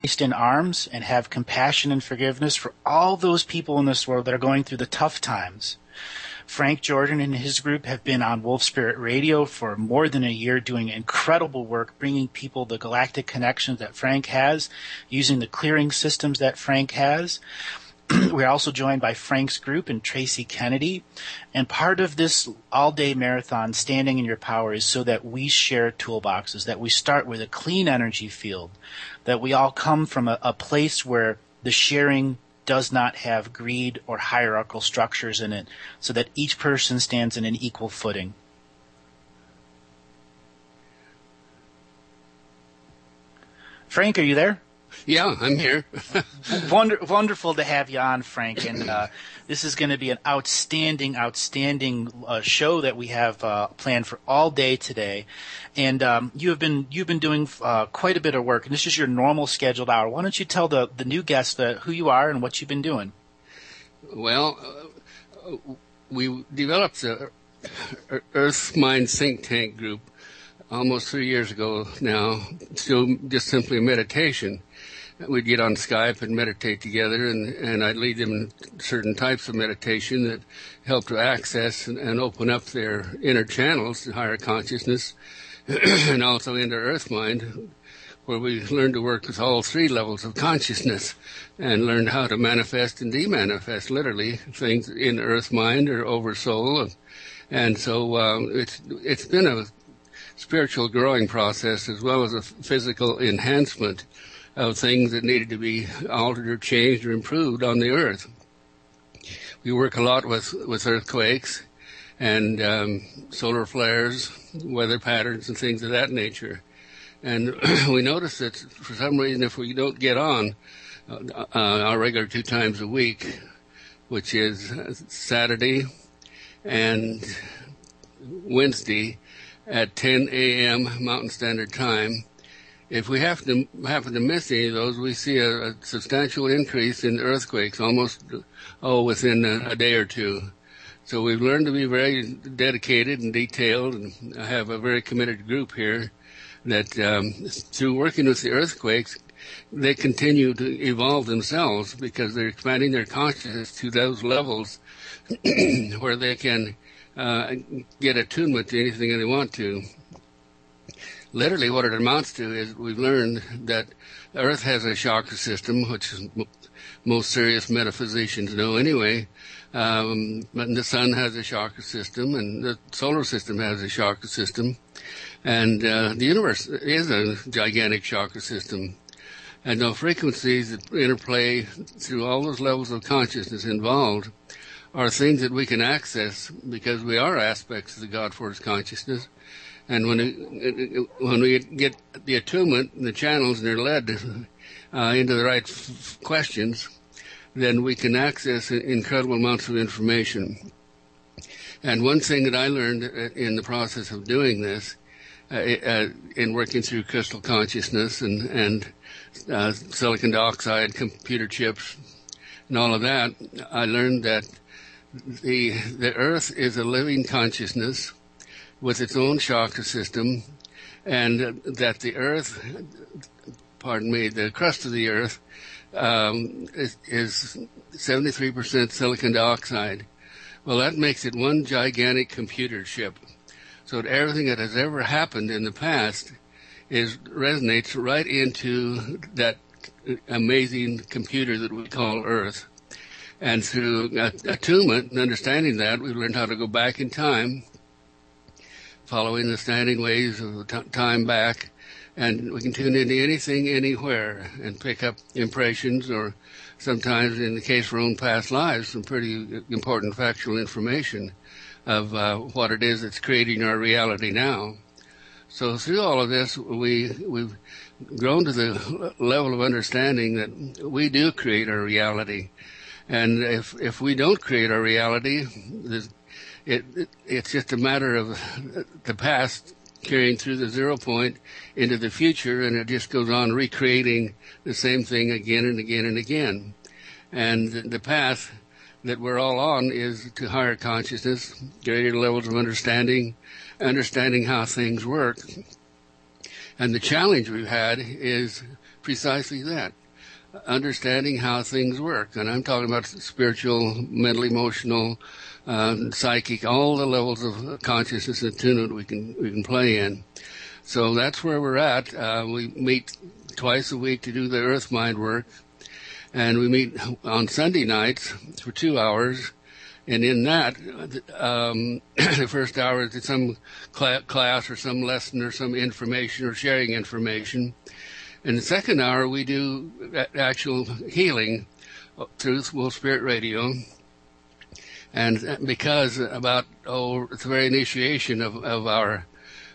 in arms and have compassion and forgiveness for all those people in this world that are going through the tough times. Frank Jordan and his group have been on Wolf Spirit Radio for more than a year doing incredible work, bringing people the galactic connections that Frank has, using the clearing systems that Frank has. We're also joined by Frank's group and Tracy Kennedy. And part of this all-day marathon, Standing in Your Power, is so that we share toolboxes, that we start with a clean energy field, that we all come from a place where the sharing does not have greed or hierarchical structures in it, so that each person stands in an equal footing. Frank, are you there? Yeah, I'm here. Wonderful to have you on, Frank. And this is going to be an outstanding show that we have planned for all day today. And you've been doing quite a bit of work, and this is your normal scheduled hour. Why don't you tell the new guests who you are and what you've been doing? Well, we developed the Earth Mind Think Tank group almost 3 years ago now, still just simply meditation. We'd get on Skype and meditate together, and I'd lead them in certain types of meditation that help to access and open up their inner channels to higher consciousness, and also into Earth Mind, where we learn to work with all three levels of consciousness and learn how to manifest and demanifest, literally, things in Earth Mind or over soul. And so it's been a spiritual growing process as well as a physical enhancement of things that needed to be altered or changed or improved on the earth. We work a lot with earthquakes and solar flares, weather patterns, and things of that nature. And we notice that for some reason, if we don't get on our regular 2 times a week, which is Saturday and Wednesday at 10 a.m. Mountain Standard Time, if we happen to miss any of those, we see a substantial increase in earthquakes, almost within a day or two. So we've learned to be very dedicated and detailed, and I have a very committed group here that through working with the earthquakes, they continue to evolve themselves because they're expanding their consciousness to those levels where they can get attunement to anything that they want to. Literally what it amounts to is we've learned that the Earth has a chakra system, which is most serious metaphysicians know anyway, but the Sun has a chakra system, and the solar system has a chakra system, and the universe is a gigantic chakra system. And the frequencies that interplay through all those levels of consciousness involved are things that we can access because we are aspects of the God Force consciousness. And when we get the attunement and the channels and they're led into the right questions, then we can access incredible amounts of information. And one thing that I learned in the process of doing this, in working through crystal consciousness and silicon dioxide, computer chips, and all of that, I learned that the Earth is a living consciousness with its own chakra system, and that the Earth, the crust of the Earth, is 73% silicon dioxide. Well, that makes it one gigantic computer chip. So that everything that has ever happened in the past resonates right into that amazing computer that we call Earth. And through attunement and understanding that, we learned how to go back in time, following the standing waves of time back, and we can tune into anything, anywhere, and pick up impressions, or sometimes, in the case of our own past lives, some pretty important factual information of what it is that's creating our reality now. So through all of this, we've grown to the level of understanding that we do create our reality. And if we don't create our reality, it's just a matter of the past carrying through the 0 point into the future, and it just goes on recreating the same thing again and again and again. And the path that we're all on is to higher consciousness, greater levels of understanding how things work. And the challenge we've had is precisely that. Understanding how things work. And I'm talking about spiritual, mental, emotional, psychic, all the levels of consciousness and attunement we can play in. So that's where we're at. We meet twice a week to do the earth mind work. And we meet on Sunday nights for 2 hours. And in that, the first hour is some class or some lesson or some information or sharing information. In the second hour, we do actual healing through Wolf Spirit Radio. And because the very initiation of our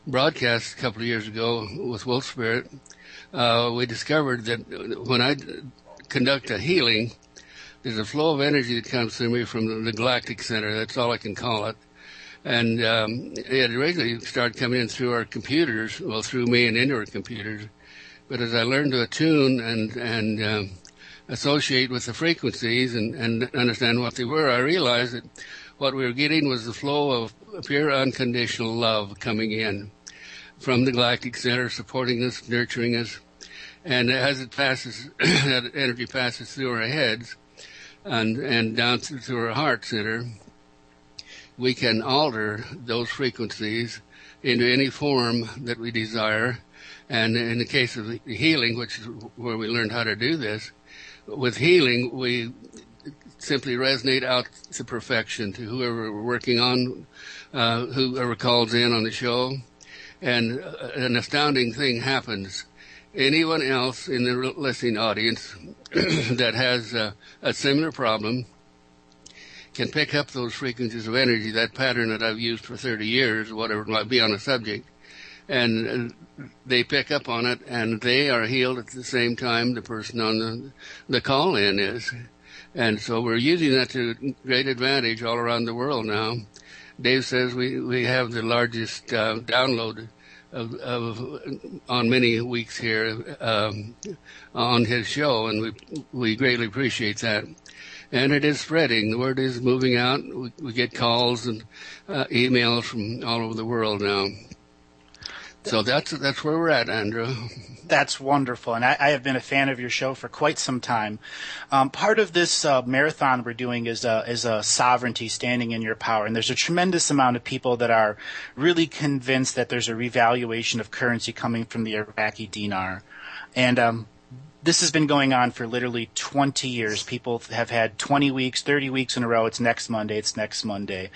broadcast a couple of years ago with Wolf Spirit, we discovered that when I conduct a healing, there's a flow of energy that comes through me from the Galactic Center. That's all I can call it. And it originally started coming in through our computers, well, through me and into our computers. But as I learned to attune and associate with the frequencies and understand what they were, I realized that what we were getting was the flow of pure unconditional love coming in from the Galactic Center, supporting us, nurturing us. And as it passes, that energy passes through our heads and down through our heart center, we can alter those frequencies into any form that we desire. And in the case of the healing, which is where we learned how to do this, with healing, we simply resonate out to perfection to whoever we're working on, whoever calls in on the show. And an astounding thing happens. Anyone else in the listening audience that has a similar problem can pick up those frequencies of energy, that pattern that I've used for 30 years, whatever it might be on a subject, and they pick up on it, and they are healed at the same time the person on the call-in is. And so we're using that to great advantage all around the world now. Dave says we have the largest download of on many weeks here on his show, and we greatly appreciate that. And it is spreading. The word is moving out. We get calls and emails from all over the world now. So that's where we're at, Andrew. That's wonderful, and I have been a fan of your show for quite some time. Part of this marathon we're doing is a sovereignty, standing in your power, and there's a tremendous amount of people that are really convinced that there's a revaluation of currency coming from the Iraqi dinar, and this has been going on for literally 20 years. People have had 20 weeks, 30 weeks in a row. It's next Monday. It's next Monday.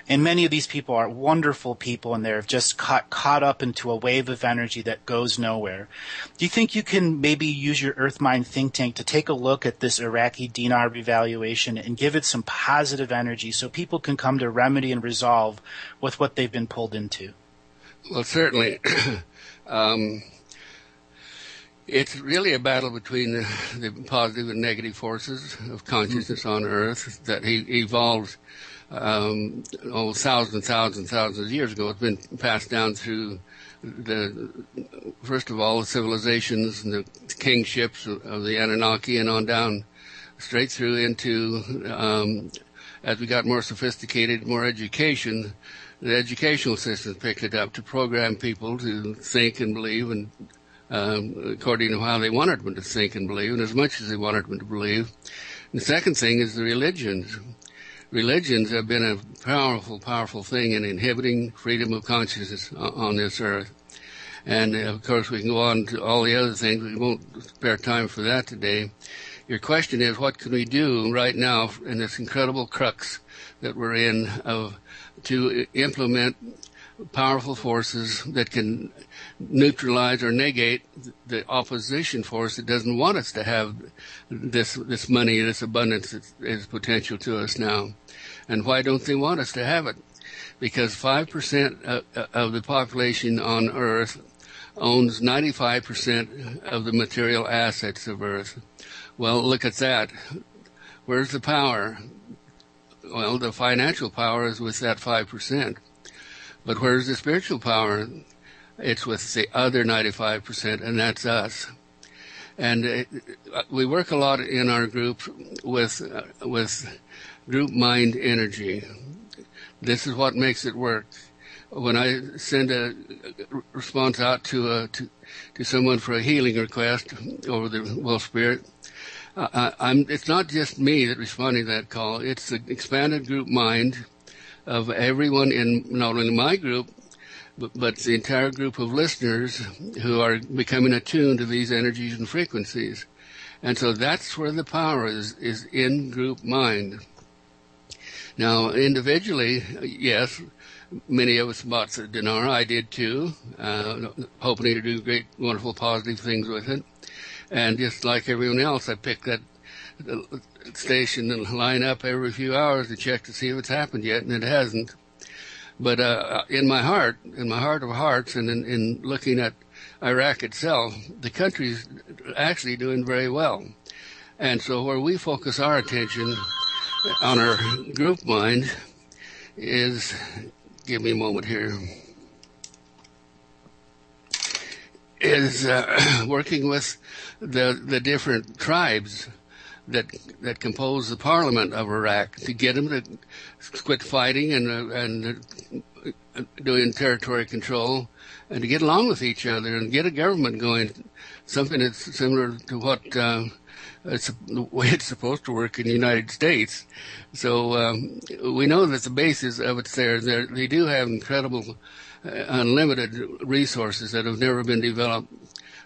And many of these people are wonderful people, and they're just caught up into a wave of energy that goes nowhere. Do you think you can maybe use your Earthmind think tank to take a look at this Iraqi dinar revaluation and give it some positive energy so people can come to remedy and resolve with what they've been pulled into? Well, certainly. It's really a battle between the positive and negative forces of consciousness on Earth that evolved thousands of years ago. It's been passed down through first of all, the civilizations and the kingships of the Anunnaki and on down straight through into, as we got more sophisticated, more education, the educational systems picked it up to program people to think and believe and according to how they wanted them to think and believe, and as much as they wanted them to believe. And the second thing is the religions. Religions have been a powerful thing in inhibiting freedom of consciousness on this earth. And, of course, we can go on to all the other things. We won't spare time for that today. Your question is, what can we do right now in this incredible crux that we're in to implement powerful forces that can neutralize or negate the opposition force that doesn't want us to have this money, this abundance that is potential to us now. And why don't they want us to have it? Because 5% of the population on Earth owns 95% of the material assets of Earth. Well, look at that. Where's the power? Well, the financial power is with that 5%. But where's the spiritual power? It's with the other 95%, and that's us. And we work a lot in our group with group mind energy. This is what makes it work. When I send a response out to to someone for a healing request over the Wolf Spirit, it's not just me that responding to that call. It's the expanded group mind of everyone in not only my group, but the entire group of listeners who are becoming attuned to these energies and frequencies. And so that's where the power is in group mind. Now, individually, yes, many of us bought the dinar. I did too, hoping to do great, wonderful, positive things with it. And just like everyone else, I picked that station and line up every few hours to check to see if it's happened yet, and it hasn't. But in my heart of hearts, and in looking at Iraq itself, the country's actually doing very well. And so where we focus our attention on our group mind is, give me a moment here, is working with the different tribes that compose the parliament of Iraq to get them to quit fighting and doing territory control, and to get along with each other and get a government going, something that's similar to what it's the way it's supposed to work in the United States. So we know that the basis of it's there. They do have incredible, unlimited resources that have never been developed.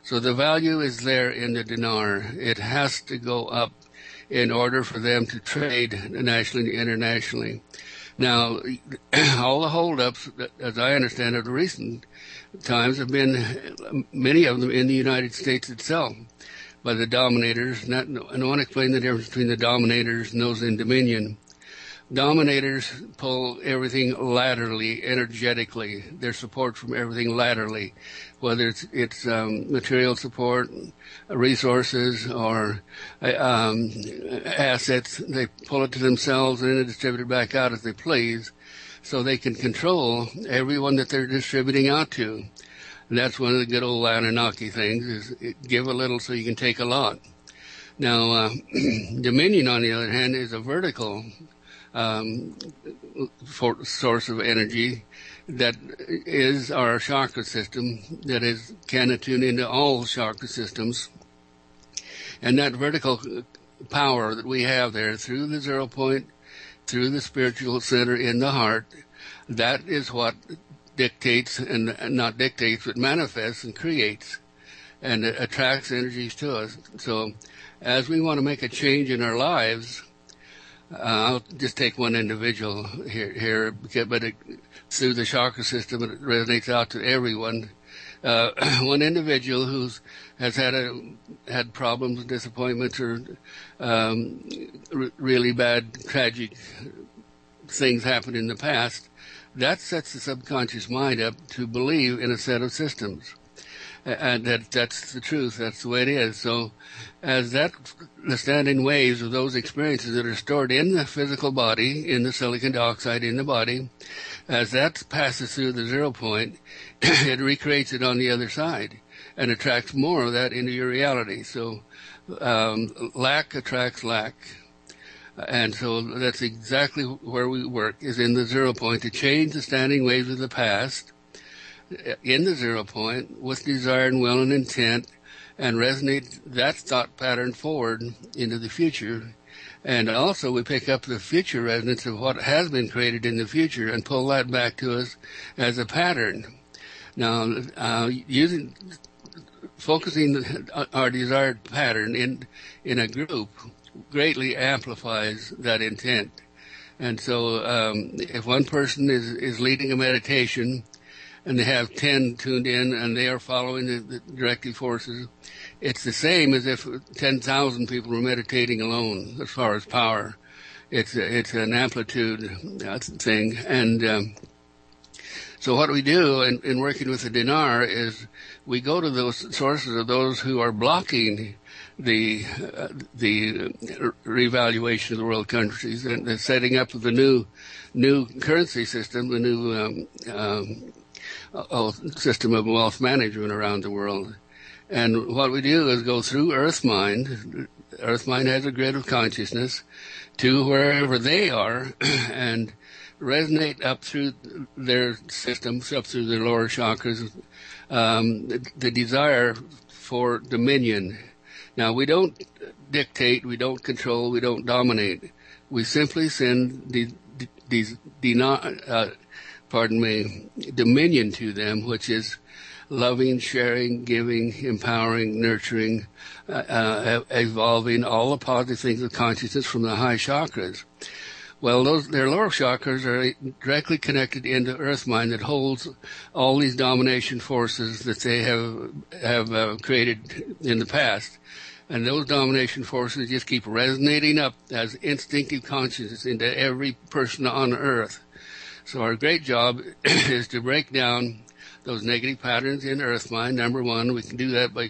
So the value is there in the dinar. It has to go up in order for them to trade nationally and internationally. Now, all the holdups, as I understand it, the recent times have been, many of them in the United States itself, by the dominators. And I want to explain the difference between the dominators and those in dominion. Dominators pull everything laterally, energetically. Their support from everything laterally, whether it's material support, resources, or assets. They pull it to themselves and then distribute it back out as they please, so they can control everyone that they're distributing out to. And that's one of the good old Anunnaki things, is give a little so you can take a lot. Now, dominion, on the other hand, is a vertical source of energy that is our chakra system, that can attune into all chakra systems. And that vertical power that we have there through the 0 point, through the spiritual center in the heart, that is what dictates, and not dictates, but manifests and creates and attracts energies to us. So as we want to make a change in our lives, I'll just take one individual here, but through the chakra system, it resonates out to everyone. One individual has had problems, disappointments, or really bad, tragic things happen in the past, that sets the subconscious mind up to believe in a set of systems. And that's the truth. That's the way it is. So as the standing waves of those experiences that are stored in the physical body, in the silicon dioxide in the body, as that passes through the 0 point, it recreates it on the other side and attracts more of that into your reality. So lack attracts lack. And so that's exactly where we work, is in the 0 point, to change the standing waves of the past in the 0 point with desire and will and intent, and resonate that thought pattern forward into the future. And also we pick up the future resonance of what has been created in the future and pull that back to us as a pattern. Now, focusing our desired pattern in a group greatly amplifies that intent. And so if one person is leading a meditation and they have 10 tuned in and they are following the directive forces, it's the same as if 10,000 people were meditating alone as far as power. It's an amplitude thing. And so what we do in working with the dinar is we go to those sources of those who are blocking the revaluation of the world countries and the setting up of the new currency system, the new system of wealth management around the world. And what we do is go through Earth Mind. Earth Mind has a grid of consciousness to wherever they are and resonate up through their systems, up through their lower chakras, the desire for dominion. Now, we don't dictate, we don't control, we don't dominate. We simply send dominion to them, which is loving, sharing, giving, empowering, nurturing, evolving, all the positive things of consciousness from the high chakras. Well, their lower chakras are directly connected into Earth Mind that holds all these domination forces that they have created in the past. And those domination forces just keep resonating up as instinctive consciousness into every person on Earth. So our great job is to break down those negative patterns in Earth Mind. Number one, we can do that by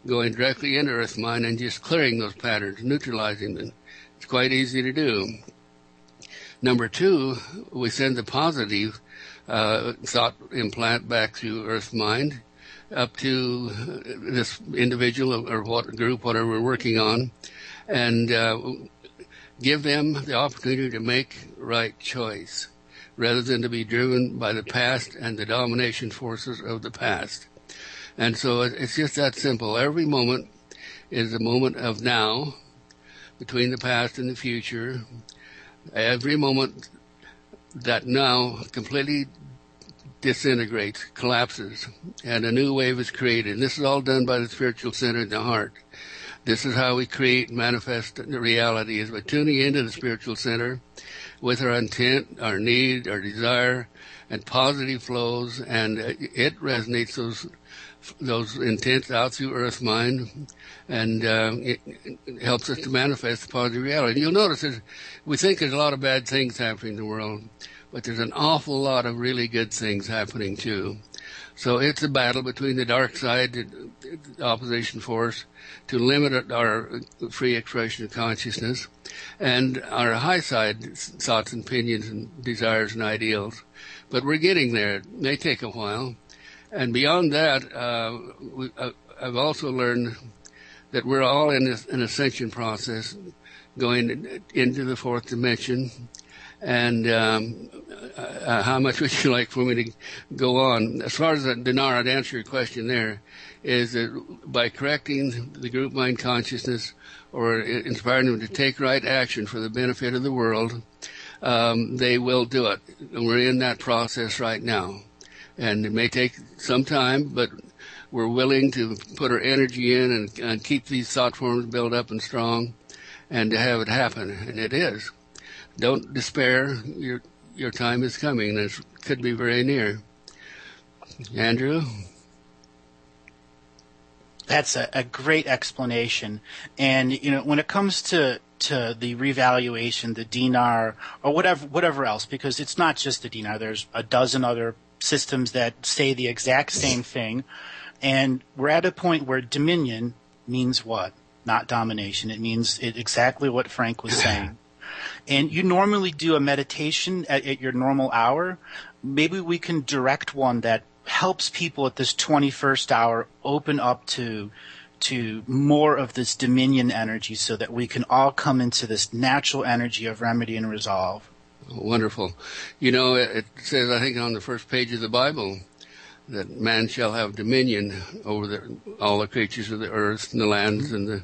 going directly into Earth Mind and just clearing those patterns, neutralizing them. It's quite easy to do. Number two, we send the positive thought implant back through Earth Mind up to this individual or what group, whatever we're working on, and give them the opportunity to make right choice rather than to be driven by the past and the domination forces of the past. And so it's just that simple. Every moment is a moment of now between the past and the future. Every moment that now completely disintegrates, collapses, and a new wave is created. And this is all done by the spiritual center in the heart. This is how we create and manifest the reality, is by tuning into the spiritual center with our intent, our need, our desire, and positive flows, and it resonates those intents out through Earth Mind, and it helps us to manifest the positive reality. You'll notice we think there's a lot of bad things happening in the world, but there's an awful lot of really good things happening too. So it's a battle between the dark side, the opposition force, to limit our free expression of consciousness, and our high side thoughts and opinions and desires and ideals. But we're getting there. It may take a while. And beyond that, I've also learned that we're all in an ascension process, going into the fourth dimension. And how much would you like for me to go on? As far as Dinar, to answer your question there, is that by correcting the group mind consciousness or inspiring them to take right action for the benefit of the world, they will do it. And we're in that process right now. And it may take some time, but we're willing to put our energy in and keep these thought forms built up and strong and to have it happen. And it is. Don't despair. Your time is coming, and it could be very near. Andrew? That's a great explanation. And, when it comes to the revaluation, the dinar, or whatever else, because it's not just the dinar. There's a dozen other systems that say the exact same thing. And we're at a point where dominion means what? Not domination. It means exactly what Frank was saying. And you normally do a meditation at your normal hour. Maybe we can direct one that helps people at this 21st hour open up to more of this dominion energy so that we can all come into this natural energy of remedy and resolve. Wonderful. It says, I think, on the first page of the Bible that man shall have dominion over all the creatures of the earth and the lands and the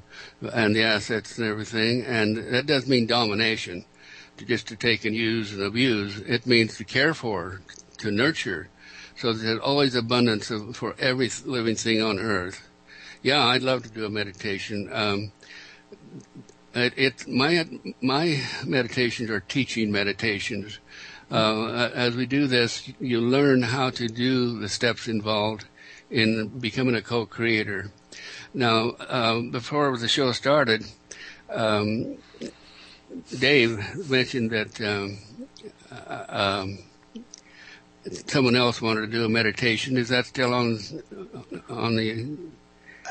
assets and everything. And that does mean domination, just to take and use and abuse. It means to care for, to nurture, so that there's always abundance for every living thing on earth. Yeah, I'd love to do a meditation. My meditations are teaching meditations. As we do this, you learn how to do the steps involved in becoming a co-creator. Now, before the show started, Dave mentioned that someone else wanted to do a meditation. Is that still on the...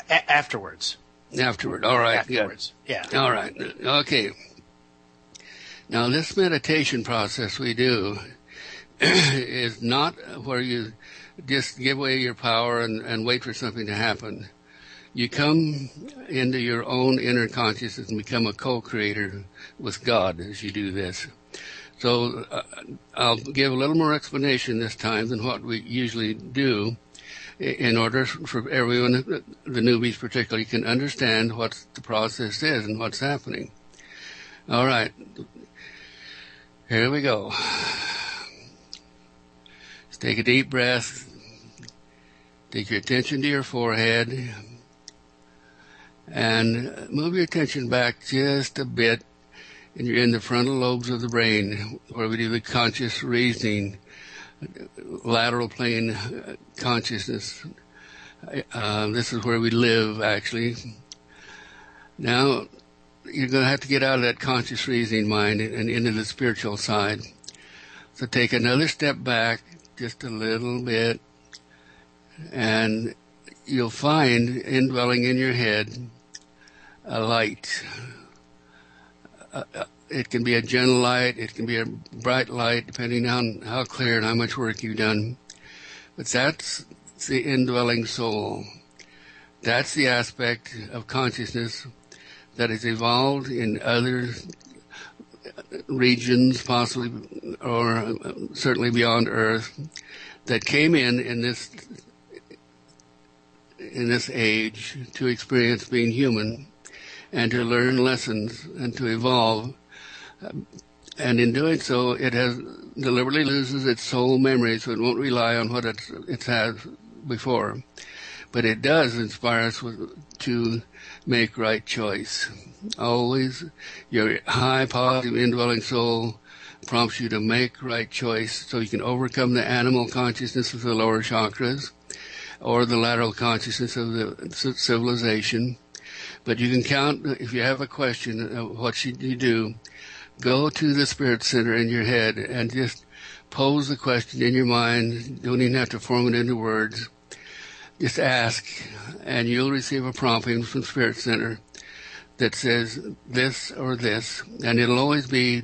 Afterwards. Afterward. All right. Afterwards. Good. Yeah. All right. Okay. Now, this meditation process we do is not where you just give away your power and wait for something to happen. You come into your own inner consciousness and become a co-creator with God as you do this. So I'll give a little more explanation this time than what we usually do. in order for everyone, the newbies particularly, can understand what the process is and what's happening. All right, here we go. Just take a deep breath. Take your attention to your forehead and move your attention back just a bit, and you're in the frontal lobes of the brain where we do the conscious reasoning, lateral plane consciousness. This is where we live, actually. Now, you're going to have to get out of that conscious reasoning mind and into the spiritual side. So take another step back, just a little bit, and you'll find indwelling in your head a light. It can be a gentle light, it can be a bright light, depending on how clear and how much work you've done. But that's the indwelling soul. That's the aspect of consciousness that has evolved in other regions, possibly, or certainly beyond Earth, that came in this age to experience being human and to learn lessons and to evolve. And in doing so, it has deliberately loses its soul memory, so it won't rely on what it's had before. But it does inspire us to make right choice. Always, your high positive indwelling soul prompts you to make right choice so you can overcome the animal consciousness of the lower chakras or the lateral consciousness of the civilization. But you can count, if you have a question of what should you do, go to the spirit center in your head and just pose the question in your mind. You don't even have to form it into words. Just ask, and you'll receive a prompting from Spirit Center that says this or this, and it'll always be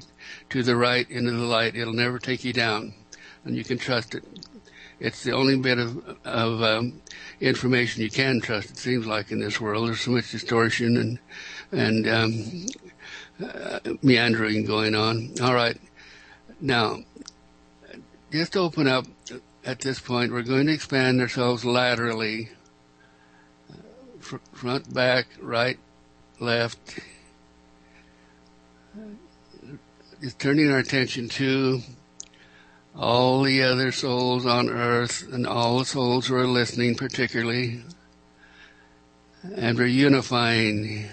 to the right, into the light. It'll never take you down, and you can trust it. It's the only bit of information you can trust, it seems like, in this world. There's so much distortion and meandering going on. All right. Now, just open up. At this point, we're going to expand ourselves laterally, front, back, right, left, just turning our attention to all the other souls on earth and all the souls who are listening particularly, and we're unifying.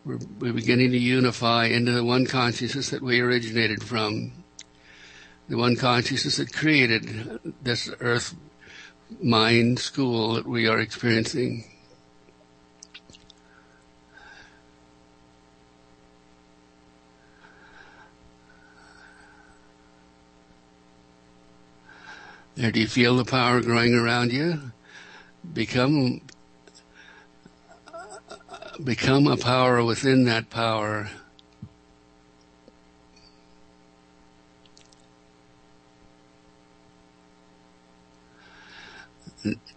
We're beginning to unify into the one consciousness that we originated from. The one consciousness that created this earth mind school that we are experiencing. There, do you feel the power growing around you? Become a power within that power.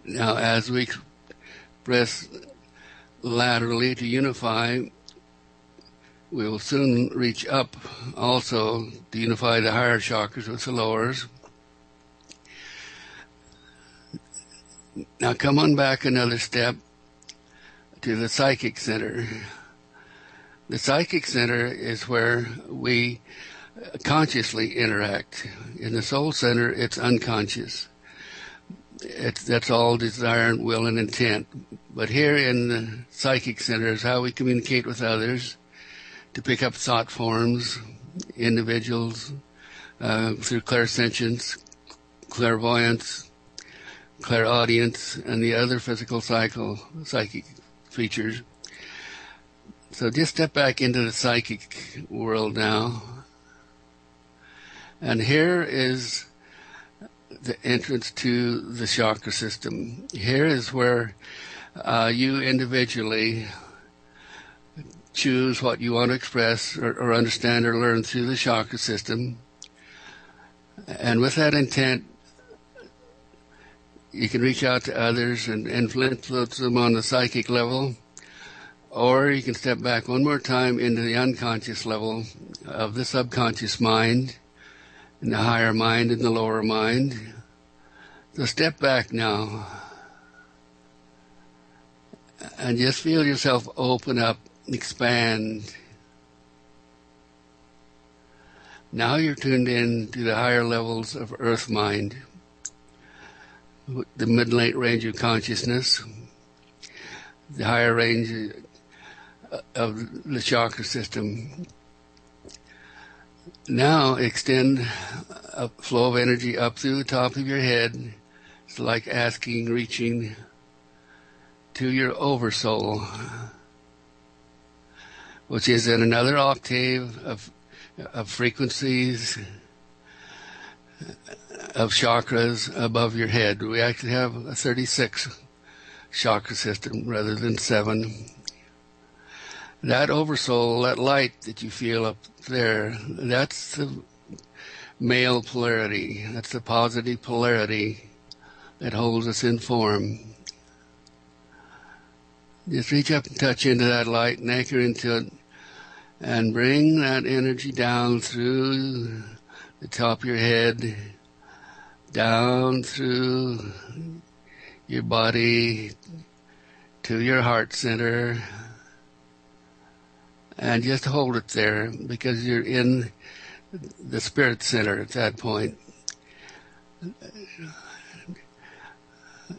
Now, as we express laterally to unify, we will soon reach up also to unify the higher chakras with the lowers. Now come on back another step to the psychic center. The psychic center is where we consciously interact. In the soul center, it's unconscious. That's all desire and will and intent. But here in the psychic center is how we communicate with others, to pick up thought forms, individuals, through clairsentience, clairvoyance, clairaudience, and the other physical psychic features. So just step back into the psychic world now. And here is the entrance to the chakra system. Here is where you individually choose what you want to express or understand or learn through the chakra system. And with that intent, you can reach out to others and influence them on the psychic level, or you can step back one more time into the unconscious level of the subconscious mind, and the higher mind and the lower mind. So step back now And just feel yourself open up, expand. Now you're tuned in to the higher levels of earth mind, the mid-late range of consciousness, the higher range of the chakra system. Now extend a flow of energy up through the top of your head. It's like reaching to your oversoul, which is in another octave of frequencies, of chakras above your head. We actually have a 36 chakra system rather than 7. That oversoul, that light that you feel up there, that's the male polarity. That's the positive polarity that holds us in form. Just reach up and touch into that light and anchor into it and bring that energy down through the top of your head, down through your body to your heart center, and just hold it there because you're in the spirit center at that point.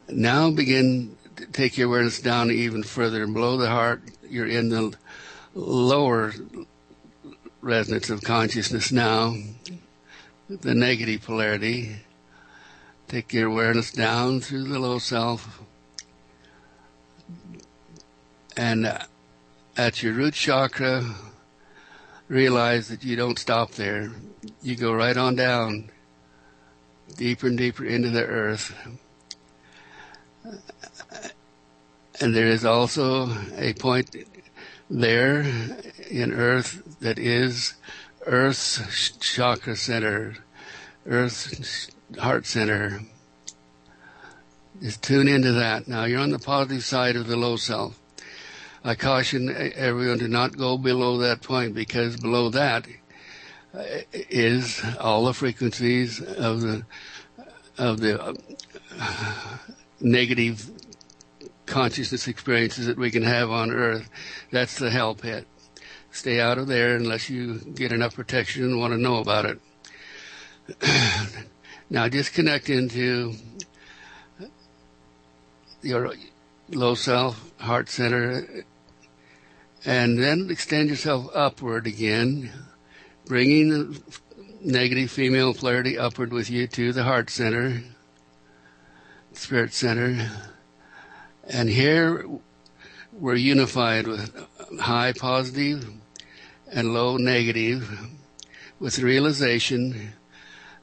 Now begin to take your awareness down even further and below the heart. You're in the lower resonance of consciousness now, the negative polarity. Take your awareness down through the low self, and at your root chakra, realize that you don't stop there. You go right on down, deeper and deeper into the earth. And there is also a point there in earth that is Earth's chakra center, Earth's heart center. Just tune into that. Now you're on the positive side of the low self. I caution everyone to not go below that point, because below that is all the frequencies of the negative consciousness experiences that we can have on Earth. That's the hell pit. Stay out of there unless you get enough protection and want to know about it. Now just connect into your low self, heart center, and then extend yourself upward again, bringing the negative female polarity upward with you to the heart center, spirit center. And here we're unified with high positive and low negative, with the realization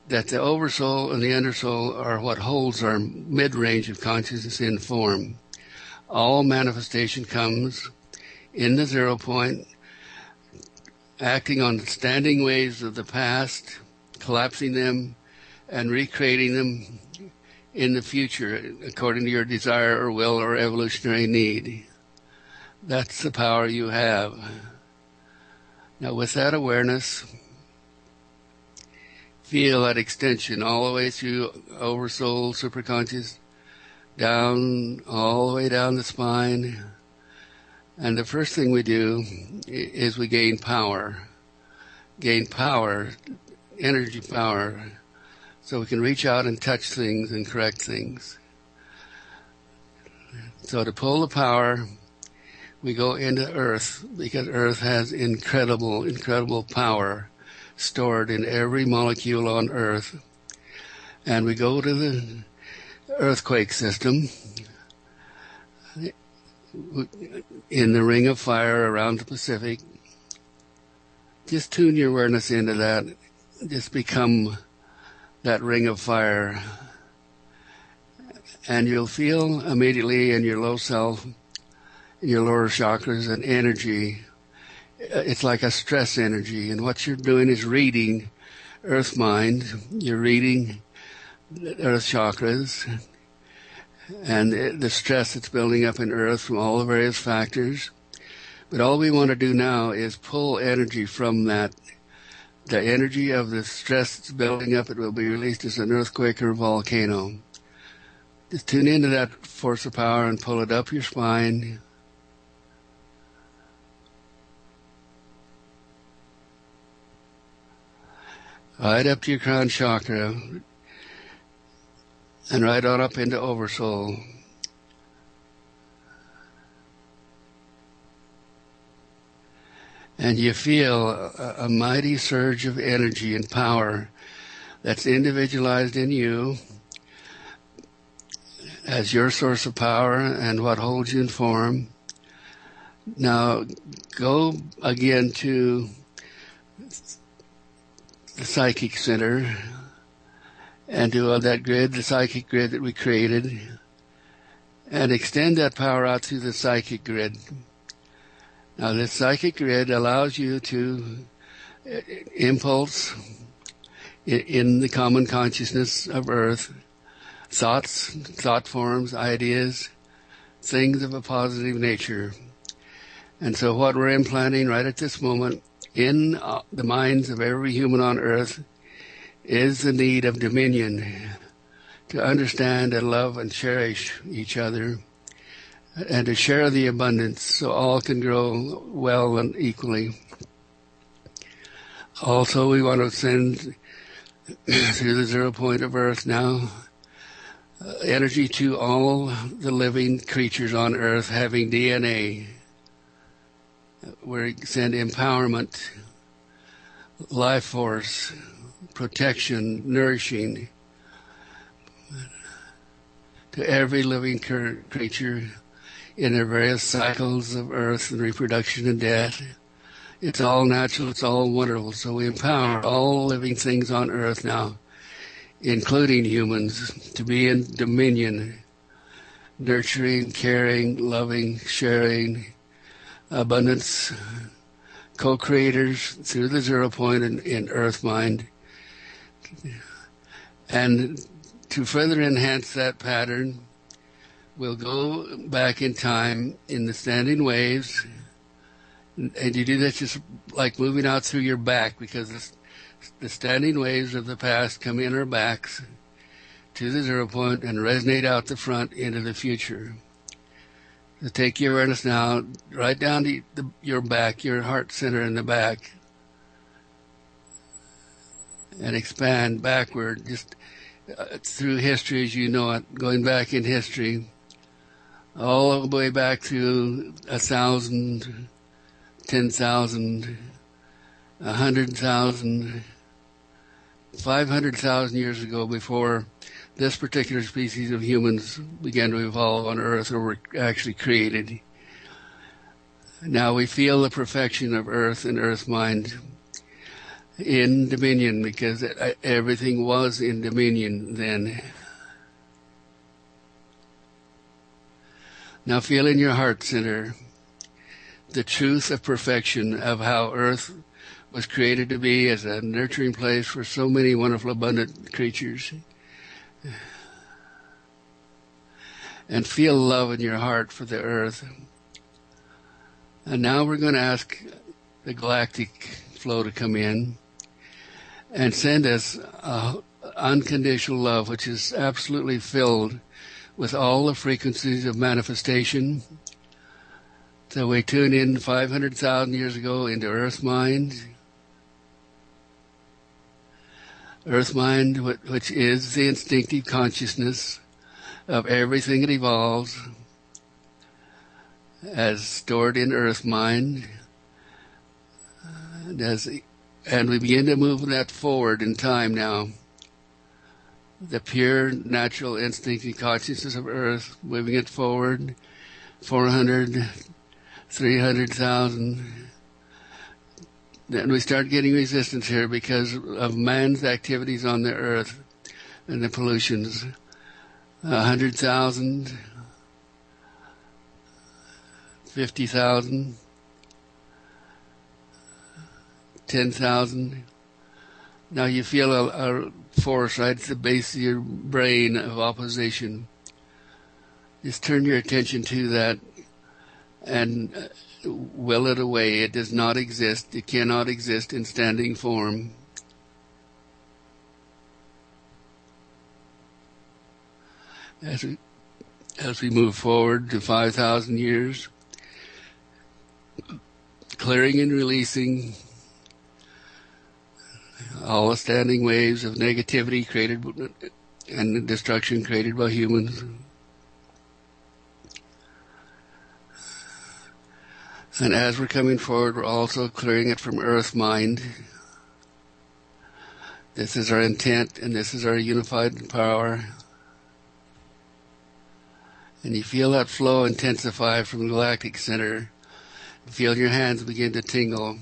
that the oversoul and the undersoul are what holds our mid-range of consciousness in form. All manifestation comes in the 0 point, acting on the standing waves of the past, collapsing them and recreating them in the future according to your desire or will or evolutionary need. That's the power you have. Now with that awareness, feel that extension all the way through oversoul, superconscious, down, all the way down the spine. And the first thing we do is we gain power, energy power, so we can reach out and touch things and correct things. So to pull the power, we go into Earth, because Earth has incredible, incredible power stored in every molecule on Earth. And we go to the earthquake system in the ring of fire around the Pacific. Just tune your awareness into that. Just become that ring of fire. And you'll feel immediately in your low self, in your lower chakras, an energy. It's like a stress energy. And what you're doing is reading Earth Mind. You're reading the Earth chakras and the stress that's building up in Earth from all the various factors. But all we want to do now is pull energy from that. The energy of the stress that's building up, it will be released as an earthquake or a volcano. Just tune into that force of power and pull it up your spine, right up to your crown chakra, and right on up into Oversoul. And you feel a mighty surge of energy and power that's individualized in you as your source of power and what holds you in form. Now go again to the psychic center and to that grid, the psychic grid that we created, and extend that power out through the psychic grid. Now, this psychic grid allows you to impulse in the common consciousness of Earth thoughts, thought forms, ideas, things of a positive nature. And so what we're implanting right at this moment in the minds of every human on Earth is the need of dominion, to understand and love and cherish each other, and to share the abundance so all can grow well and equally. Also, we want to send through the 0 point of Earth now energy to all the living creatures on Earth having DNA. We send empowerment, life force, protection, nourishing to every living creature in their various cycles of Earth and reproduction and death. It's all natural, it's all wonderful. So we empower all living things on Earth now, including humans, to be in dominion, nurturing, caring, loving, sharing, abundance, co-creators through the 0 point in Earth mind. And to further enhance that pattern, we'll go back in time in the standing waves, and you do that just like moving out through your back, because the standing waves of the past come in our backs to the 0 point and resonate out the front into the future. So take your awareness now right down to your back, your heart center in the back, and expand backward, just through history as you know it, going back in history, all the way back to 1,000, 10,000, 100,000, 500,000 years ago, before this particular species of humans began to evolve on Earth, or were actually created. Now we feel the perfection of Earth and Earth mind in dominion, because everything was in dominion then. Now feel in your heart center the truth of perfection of how Earth was created to be as a nurturing place for so many wonderful, abundant creatures. And feel love in your heart for the Earth. And now we're going to ask the Galactic flow to come in and send us unconditional love, which is absolutely filled with all the frequencies of manifestation. So we tune in 500,000 years ago into Earth Mind. Earth Mind, which is the instinctive consciousness of everything that evolves, as stored in Earth Mind. And we begin to move that forward in time now. The pure, natural, instinctive consciousness of Earth, moving it forward, 400, 300,000. Then we start getting resistance here because of man's activities on the Earth and the pollutions. 100,000, 50,000, 10,000. Now you feel a force right at the base of your brain of opposition. Just turn your attention to that and will it away. It does not exist. It cannot exist in standing form. As we move forward to 5,000 years, clearing and releasing all the standing waves of negativity created and destruction created by humans. And as we're coming forward, we're also clearing it from earth mind. This is our intent, and this is our unified power. And you feel that flow intensify from the Galactic Center. You feel your hands begin to tingle.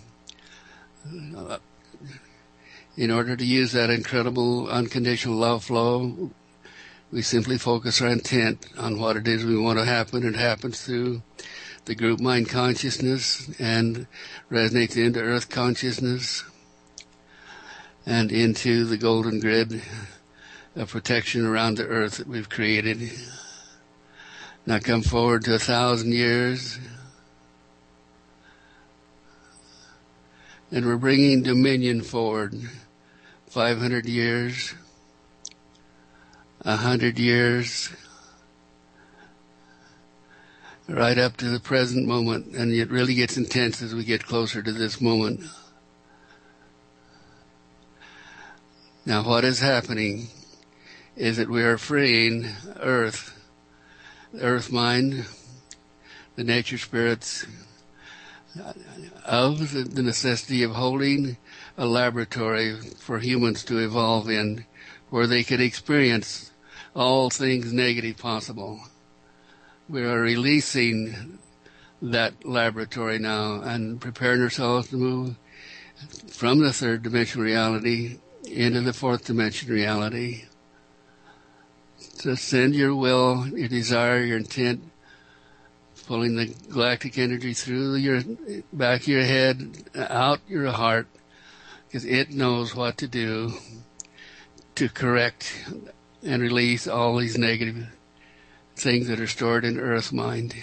In order to use that incredible unconditional love flow, we simply focus our intent on what it is we want to happen. It happens through the group mind consciousness and resonates into earth consciousness and into the golden grid of protection around the earth that we've created. Now come forward to 1,000 years, and we're bringing dominion forward. 500 years, 100 years, right up to the present moment, and it really gets intense as we get closer to this moment. Now what is happening is that we are freeing Earth, the Earth mind, the nature spirits, of the necessity of holding a laboratory for humans to evolve in, where they could experience all things negative possible. We are releasing that laboratory now and preparing ourselves to move from the third dimensional reality into the fourth dimension reality. So send your will, your desire, your intent, pulling the galactic energy through your back of your head, out your heart, because it knows what to do to correct and release all these negative things that are stored in Earth mind.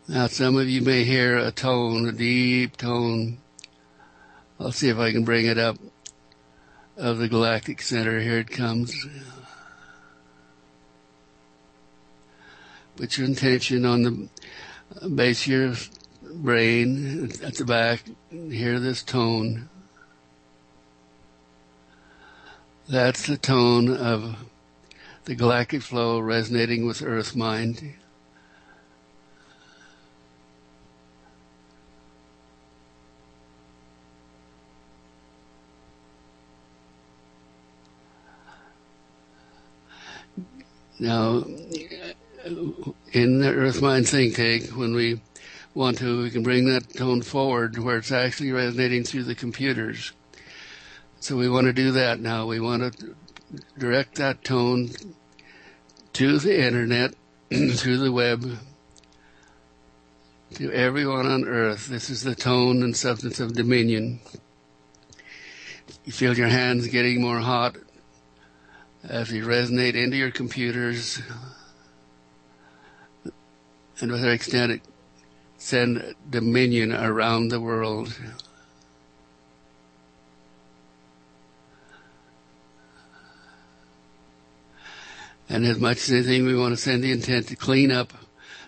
Now some of you may hear a tone, a deep tone. I'll see if I can bring it up, of the Galactic Center. Here it comes. Put your intention on the base of your brain, at the back, hear this tone. That's the tone of the galactic flow resonating with Earth mind. Now, in the Earth Mind think tank, when we want to, we can bring that tone forward where it's actually resonating through the computers. So we want to do that now. We want to direct that tone to the internet, through the web, to everyone on Earth. This is the tone and substance of dominion. You feel your hands getting more hot as you resonate into your computers, and with their extent, send dominion around the world. And as much as anything, we want to send the intent to clean up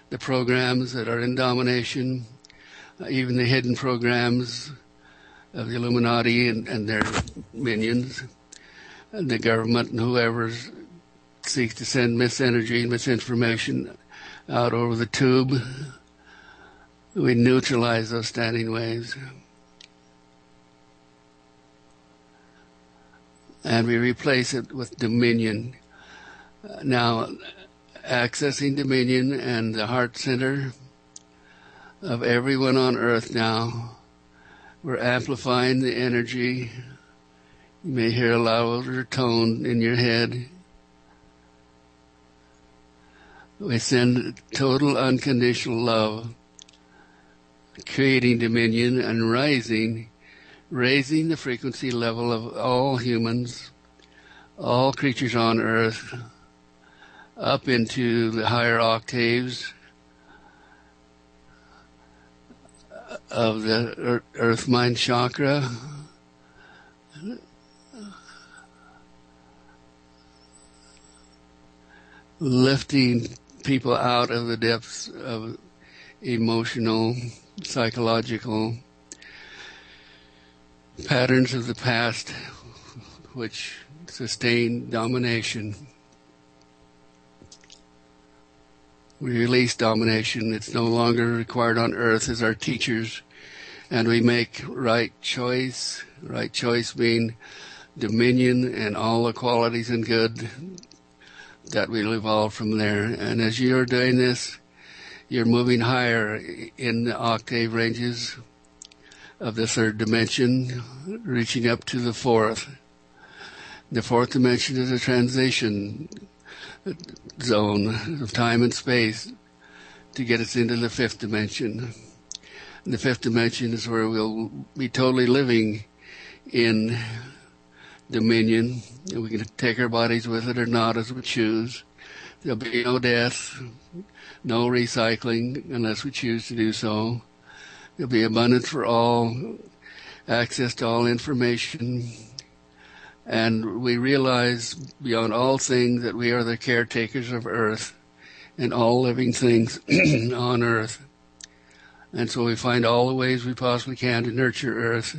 the programs that are in domination, even the hidden programs of the Illuminati and their minions, and the government and whoever seeks to send misenergy and misinformation out over the tube. We neutralize those standing waves. And we replace it with dominion. Now, accessing dominion and the heart center of everyone on Earth now, we're amplifying the energy. You may hear a louder tone in your head. We send total unconditional love, creating dominion and raising the frequency level of all humans, all creatures on Earth, up into the higher octaves of the Earth Mind Chakra, lifting people out of the depths of emotional, psychological patterns of the past which sustain domination. We release domination. It's no longer required on earth as our teachers, and we make right choice. Right choice being dominion and all the qualities and good that will evolve from there. And as you're doing this, you're moving higher in the octave ranges of the third dimension, reaching up to the fourth. The fourth dimension is a transition zone of time and space to get us into the fifth dimension. And the fifth dimension is where we'll be totally living in dominion, and we can take our bodies with it or not as we choose. There'll be no death, no recycling unless we choose to do so. There'll be abundance for all, access to all information, and we realize beyond all things that we are the caretakers of Earth and all living things on Earth. And so we find all the ways we possibly can to nurture Earth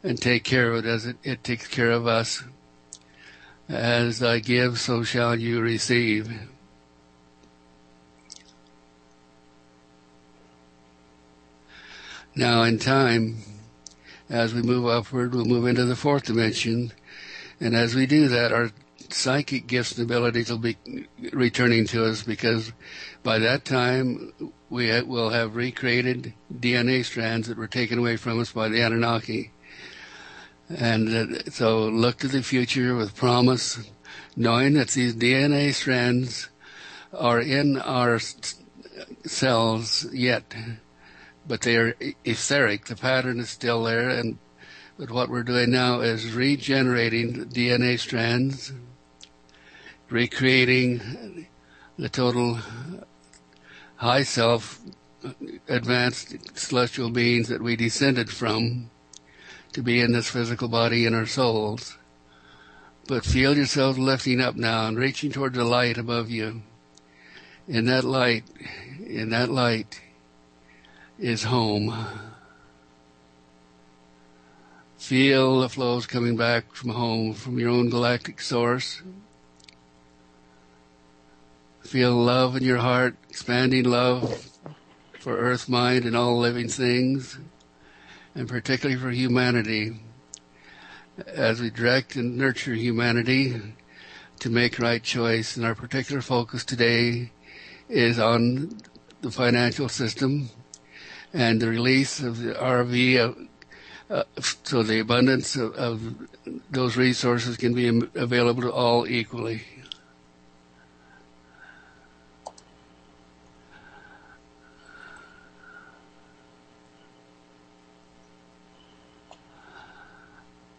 and take care of it as it takes care of us. As I give, so shall you receive. Now in time, as we move upward, we'll move into the fourth dimension. And as we do that, our psychic gifts and abilities will be returning to us, because by that time we will have recreated DNA strands that were taken away from us by the Anunnaki. And so look to the future with promise, knowing that these DNA strands are in our cells yet, but they are etheric. The pattern is still there, but what we're doing now is regenerating DNA strands, recreating the total high self, advanced celestial beings that we descended from to be in this physical body in our souls. But feel yourself lifting up now and reaching toward the light above you. In that light is home. Feel the flows coming back from home, from your own galactic source. Feel love in your heart, expanding love for Earth, mind, and all living things, and particularly for humanity, as we direct and nurture humanity to make right choice. And our particular focus today is on the financial system and the release of the RV, so the abundance of those resources can be available to all equally.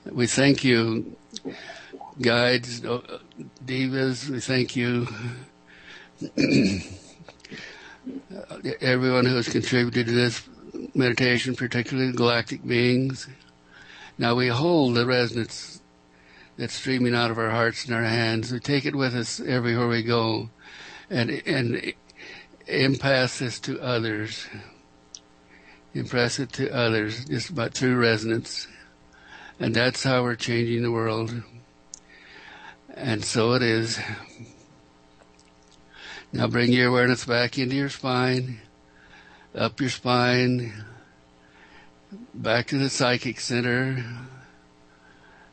We thank you, guides, divas. We thank you, everyone who has contributed to this meditation, particularly the galactic beings. Now we hold the resonance that's streaming out of our hearts and our hands. We take it with us everywhere we go, and impass this to others. Impress it to others, just about through resonance. And that's how we're changing the world. And so it is. Now bring your awareness back into your spine, up your spine, back to the psychic center,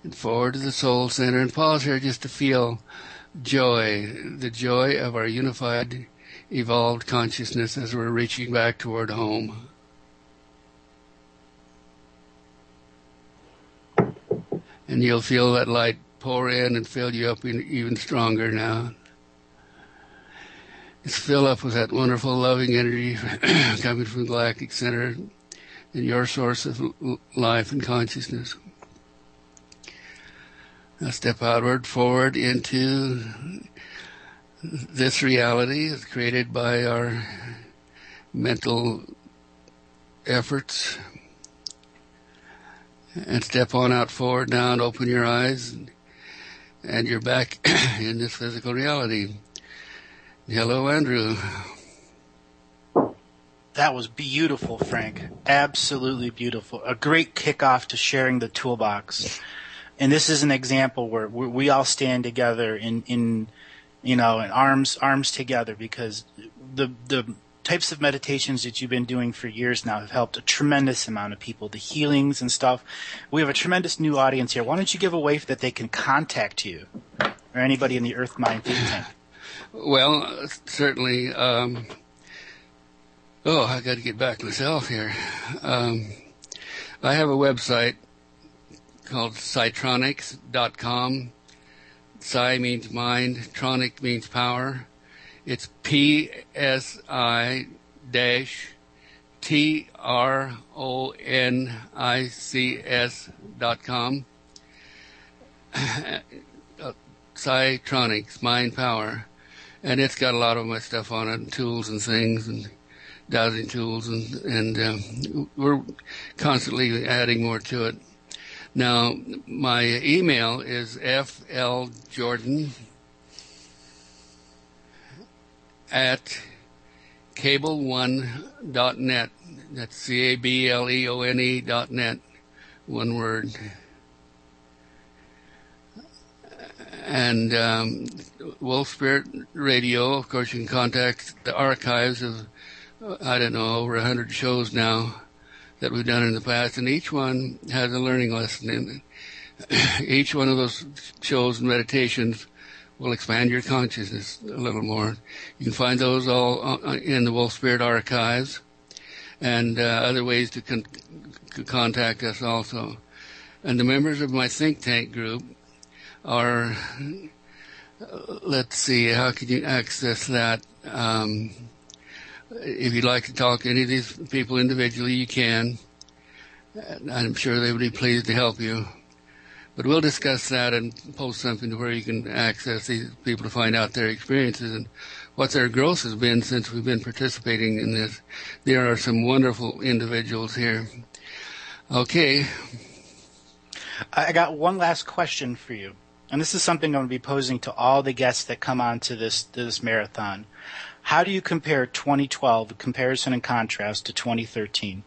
and forward to the soul center. And pause here just to feel joy, the joy of our unified, evolved consciousness as we're reaching back toward home. And you'll feel that light pour in and fill you up even stronger now. Just fill up with that wonderful, loving energy coming from the Galactic Center and your source of life and consciousness. Now step outward, forward into this reality that's created by our mental efforts. And step on out forward now and open your eyes, and you're back in this physical reality. Hello, Andrew. That was beautiful, Frank. Absolutely beautiful. A great kickoff to sharing the toolbox. And this is an example where we all stand together in arms together, because the types of meditations that you've been doing for years now have helped a tremendous amount of people, the healings and stuff. We have a tremendous new audience here. Why don't you give a way that they can contact you or anybody in the Earth Mind think tank? Well, certainly. I got to get back myself here. I have a website called Psytronics.com. Psi means mind, tronic means power. It's PSI-TRONICS.com. Psytronics, mind, power. And it's got a lot of my stuff on it, tools and things, and dowsing tools, and we're constantly adding more to it. Now, my email is fljordan@cableone.net. That's CABLEONE.net. One word. And Wolf Spirit Radio, of course, you can contact the archives of, over 100 shows now that we've done in the past, and each one has a learning lesson in it. Each one of those shows and meditations will expand your consciousness a little more. You can find those all in the Wolf Spirit archives, and other ways to contact us also. And the members of my think tank group are, let's see, how can you access that? If you'd like to talk to any of these people individually, you can. I'm sure they would be pleased to help you. But we'll discuss that and post something to where you can access these people to find out their experiences and what their growth has been since we've been participating in this. There are some wonderful individuals here. Okay. I got one last question for you. And this is something I'm going to be posing to all the guests that come on to this marathon. How do you compare 2012, comparison and contrast, to 2013?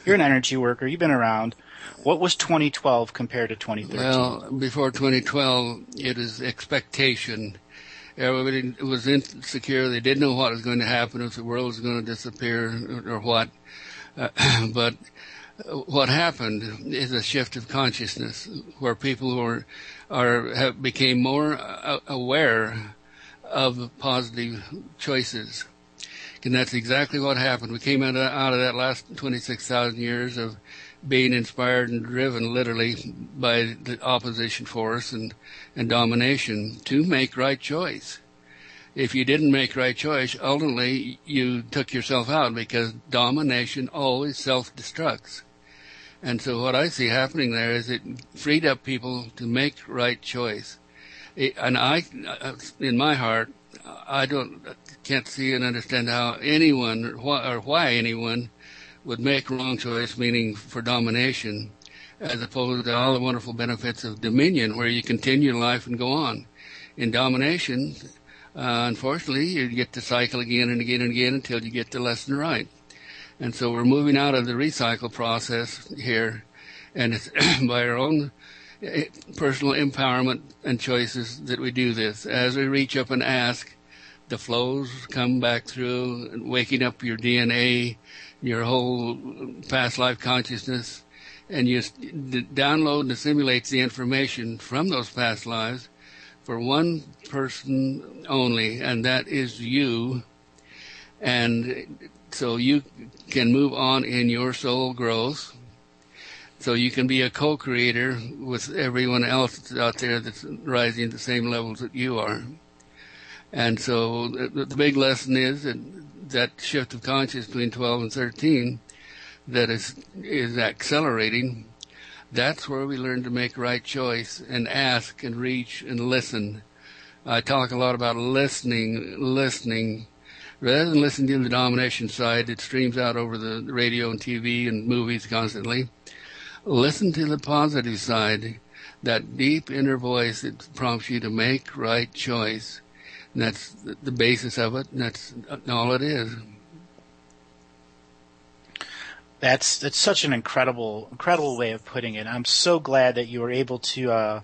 You're an energy worker. You've been around. What was 2012 compared to 2013? Well, before 2012, it is expectation. Everybody was insecure. They didn't know what was going to happen, if the world was going to disappear or what. But what happened is a shift of consciousness where people have became more aware of positive choices. And that's exactly what happened. We came out of that last 26,000 years of being inspired and driven literally by the opposition force and domination to make right choice. If you didn't make right choice, ultimately you took yourself out, because domination always self-destructs. And so what I see happening there is it freed up people to make right choice. And I, in my heart, I can't see and understand how anyone or why anyone would make wrong choice, meaning for domination, as opposed to all the wonderful benefits of dominion, where you continue life and go on. In domination, unfortunately, you get to cycle again and again and again until you get the lesson right. And so we're moving out of the recycle process here, and it's by our own personal empowerment and choices that we do this. As we reach up and ask, the flows come back through, waking up your DNA, your whole past life consciousness, and you download and assimilate the information from those past lives for one person only, and that is you. And so you can move on in your soul growth. So you can be a co-creator with everyone else out there that's rising at the same levels that you are. And so the big lesson is that shift of consciousness between 12 and 13 that is accelerating. That's where we learn to make right choice and ask and reach and listen. I talk a lot about listening. Rather than listening to the domination side that streams out over the radio and TV and movies constantly, listen to the positive side, that deep inner voice that prompts you to make right choice. And that's the basis of it, and that's all it is. That's such an incredible way of putting it. I'm so glad that you were able to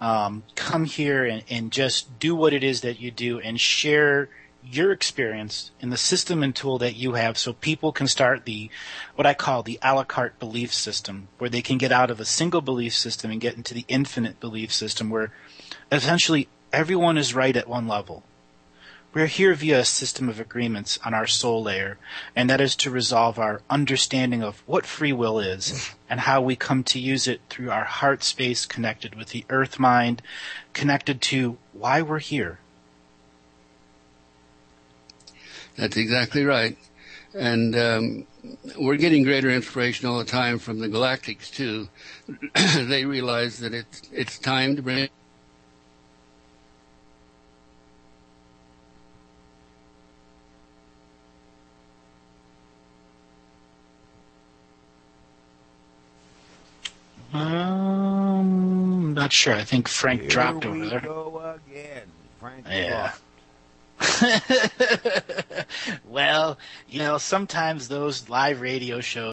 come here and just do what it is that you do and share your experience in the system and tool that you have, so people can start what I call the a la carte belief system, where they can get out of a single belief system and get into the infinite belief system, where essentially everyone is right at one level. We're here via a system of agreements on our soul layer, and that is to resolve our understanding of what free will is and how we come to use it through our heart space connected with the earth mind, connected to why we're here. That's exactly right. And we're getting greater inspiration all the time from the Galactics, too. They realize that it's time to bring Not sure. I think Frank dropped over there. Here we go again. Frank Yeah. Well, sometimes those live radio shows